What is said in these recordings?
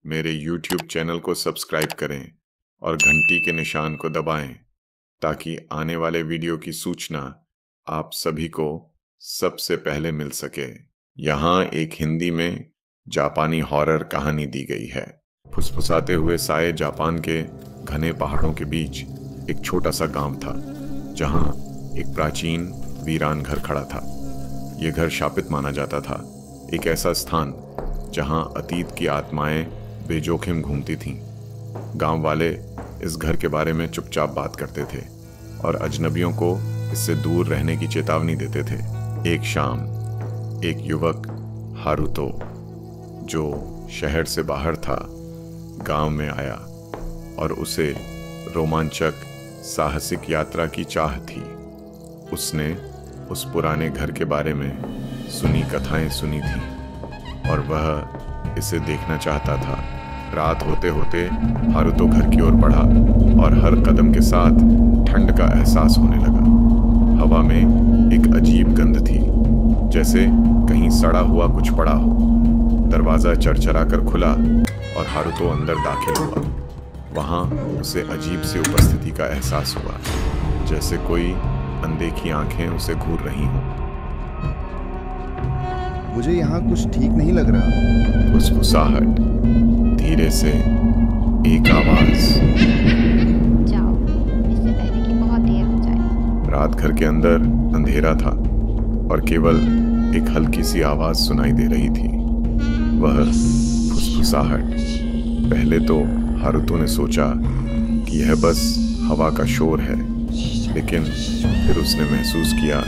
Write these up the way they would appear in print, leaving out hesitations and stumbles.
मेरे YouTube channel को subscribe करें और घंटी के निशान को दबाएं ताकि आने वाले वीडियो की सूचना आप सभी को सबसे पहले मिल सके। यहाँ एक हिंदी में जापानी हॉरर कहानी दी गई है। फुसफुसाते हुए साए जापान के घने पहाड़ों के बीच एक छोटा सा गांव था, जहाँ एक प्राचीन वीरान घर खड़ा था। यह घर शापित माना जाता था, एक ऐसा स्थान जहाँ अतीत की आत्माएं बेजोखिम घूमती थीं। गांव वाले इस घर के बारे में चुपचाप बात करते थे और अजनबियों को इससे दूर रहने की चेतावनी देते थे। एक शाम एक युवक हारुतो, जो शहर से बाहर था, गांव में आया और उसे रोमांचक साहसिक यात्रा की चाह थी। उसने उस पुराने घर के बारे में सुनी कथाएं सुनी थीं और वह इसे देखना चाहता था। रात होते होते हारुतो घर की ओर बढ़ा और हर कदम के साथ ठंड का एहसास होने लगा। हवा में एक अजीब गंध थी, जैसे कहीं सड़ा हुआ कुछ पड़ा हो। दरवाज़ा चरचराकर खुला और हारुतो अंदर दाखिल हुआ। वहाँ उसे अजीब सी उपस्थिति का एहसास हुआ, जैसे कोई अनदेखी आंखें उसे घूर रही हों। मुझे यहाँ कुछ ठीक नहीं लग रहा। फुसफुसाहट, धीरे से एक आवाज। जाओ, इससे पहले कि बहुत देर हो जाए। रात घर के अंदर अंधेरा था और केवल एक हल्की सी आवाज सुनाई दे रही थी। वह फुसफुसाहट। पहले तो हारुतो ने सोचा कि यह बस हवा का शोर है, लेकिन फिर उसने महसूस किया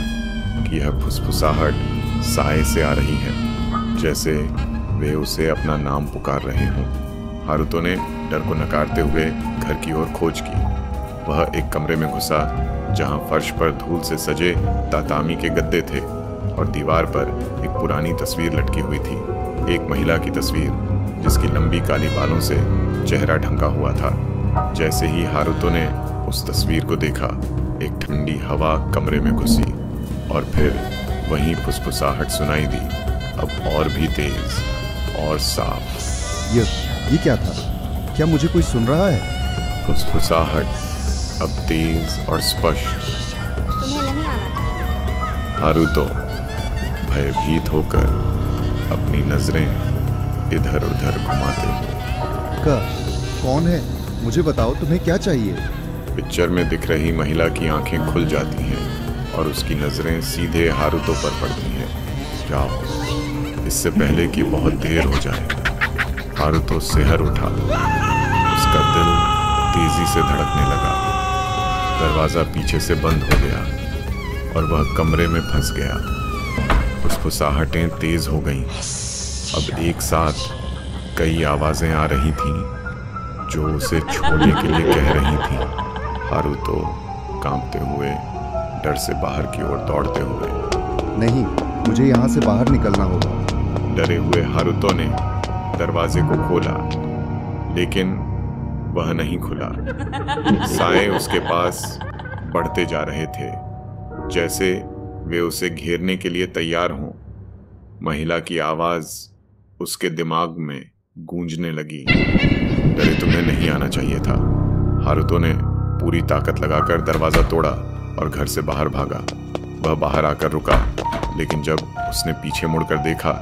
कि यह फुसफुसाहट साए से आ रही है, जैसे वे उसे अपना नाम पुकार रहे हों। हारुतो ने डर को नकारते हुए घर की ओर खोज की। वह एक कमरे में घुसा, जहां फर्श पर धूल से सजे तातामी के गद्दे थे और दीवार पर एक पुरानी तस्वीर लटकी हुई थी। एक महिला की तस्वीर, जिसकी लंबी काली बालों से चेहरा ढंका हुआ था। जैसे ही हारुतो ने उस तस्वीर को देखा, एक ठंडी हवा कमरे में घुसी और फिर वहीं फुसफुसाहट सुनाई दी, अब और भी तेज और साफ। ये क्या था? क्या मुझे कोई सुन रहा है? फुसफुसाहट अब तेज और स्पष्ट। तुम्हें नहीं आना चाहिए। हारुतो भयभीत होकर अपनी नजरें इधर उधर घुमाते हुए। कौन है? मुझे बताओ, तुम्हें क्या चाहिए? पिक्चर में दिख रही महिला की आंखें खुल जाती हैं और उसकी नजरें सीधे हारुतो पर पड़ती हैं। जाओ, इससे पहले कि बहुत देर हो जाए। हारुतो सिहर उठा। उसका दिल तेजी से धड़कने लगा। दरवाजा पीछे से बंद हो गया और वह कमरे में फंस गया। फुसफुसाहटें तेज हो गईं। अब एक साथ कई आवाजें आ रही थीं जो उसे छोड़ने के लिए कह रही थीं। हारुतो कांपते हुए डर से बाहर की ओर दौड़ते हुए। नहीं, मुझे यहाँ से बाहर निकलना होगा। डरे हुए हारुतो ने दरवाजे को खोला, लेकिन वह नहीं खुला। साए उसके पास बढ़ते जा रहे थे, जैसे वे उसे घेरने के लिए तैयार हों। महिला की आवाज उसके दिमाग में गूंजने लगी। डरे तुम्हें नहीं आना चाहिए था। हारुतो ने पूरी ताकत लगाकर दरवाजा तोड़ा और घर से बाहर भागा। वह बाहर आकर रुका, लेकिन जब उसने पीछे मुड़कर देखा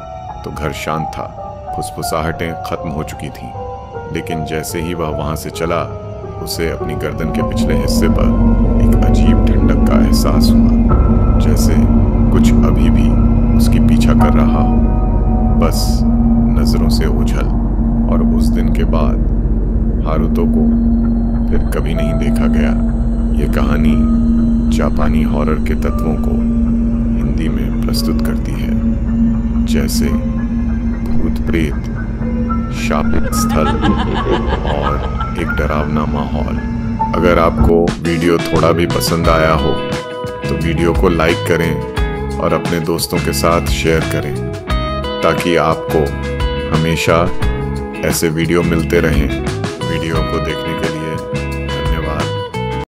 तो घर शांत था। फुसफुसाहटें खत्म हो चुकी थीं, लेकिन जैसे ही वह वहां से चला, उसे अपनी गर्दन के पिछले हिस्से पर एक अजीब ठंडक का एहसास हुआ, जैसे कुछ अभी भी उसकी पीछा कर रहा हो, बस नजरों से ओझल। और उस दिन के बाद हारुतो को फिर कभी नहीं देखा गया। ये कहानी जापानी हॉरर के तत्वों को हिंदी में प्रस्तुत करती है, जैसे भूत प्रेत, शापित स्थल और एक डरावना माहौल। अगर आपको वीडियो थोड़ा भी पसंद आया हो तो वीडियो को लाइक करें और अपने दोस्तों के साथ शेयर करें, ताकि आपको हमेशा ऐसे वीडियो मिलते रहें। वीडियो को देखने के लिए